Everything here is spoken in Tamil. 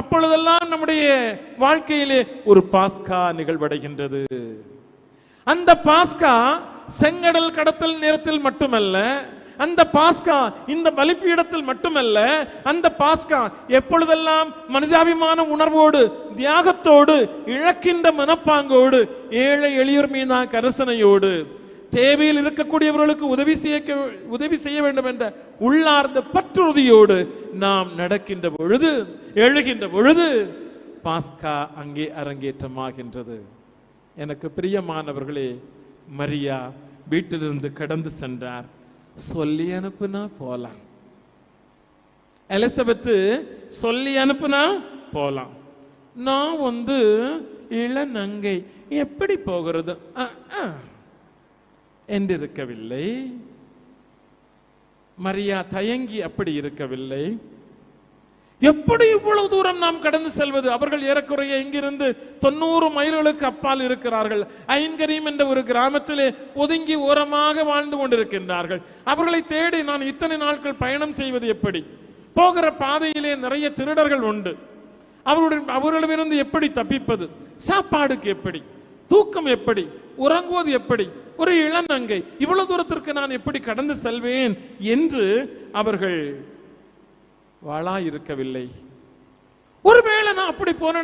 அப்பொழுதெல்லாம் நம்முடைய வாழ்க்கையிலே ஒரு பாஸ்கா நிகழ்வடைகின்றது. அந்த பாஸ்கா செங்கடல் கடத்தல் நேரத்தில் மட்டுமல்ல, அந்த பாஸ்கா இந்த பலிபீடத்தில் மட்டுமல்ல, அந்த பாஸ்கா எப்பொழுதெல்லாம் மனிதாபிமான உணர்வோடு, தியாகத்தோடு, இழக்கின்ற மனப்பாங்கோடு, ஏழை எளியோர் மீதான கரிசனையோடு, தேவையில் இருக்கக்கூடியவர்களுக்கு உதவி செய்ய வேண்டும் என்ற உள்ளார்ந்த பற்றுறுதியோடு நாம் நடக்கின்ற பொழுது, எழுகின்ற பொழுது பாஸ்கா அங்கே அரங்கேற்றமாகின்றது. எனக்கு பிரியமானவர்களே, மரியா வீட்டிலிருந்து கடந்து சென்றார். சொல்லி அனுப்புனா போலாம். எலிசபெத்து சொல்லி அனுப்புனா போலாம். நான் இளநங்கை, எப்படி போகிறது என்றிருக்கவில்லை. மரியா தயங்கி அப்படி இருக்கவில்லை. எப்படி இவ்வளவு தூரம் நாம் கடந்து செல்வது? அவர்கள் ஏறக்குறைய இங்கிருந்து 90 மைல்களுக்கு அப்பால் இருக்கிறார்கள். ஐன்கரீம் என்ற ஒரு கிராமத்திலே ஒதுங்கி ஓரமாக வாழ்ந்து கொண்டிருக்கின்றார்கள். அவர்களை தேடி நான் இத்தனை நாட்கள் பயணம் செய்வது எப்படி? போகிற பாதையிலே நிறைய திருடர்கள் உண்டு. அவர்களிடமிருந்து எப்படி தப்பிப்பது? சாப்பாடுக்கு எப்படி? தூக்கம் எப்படி? உறங்குவது எப்படி? ஒரு இளநங்கை, இவ்வளவு தூரத்திற்கு நான் எப்படி கடந்து செல்வேன் என்று அவர்கள் வாளா இருக்கவில்லை. ஒருவேளை நான் அப்படி போன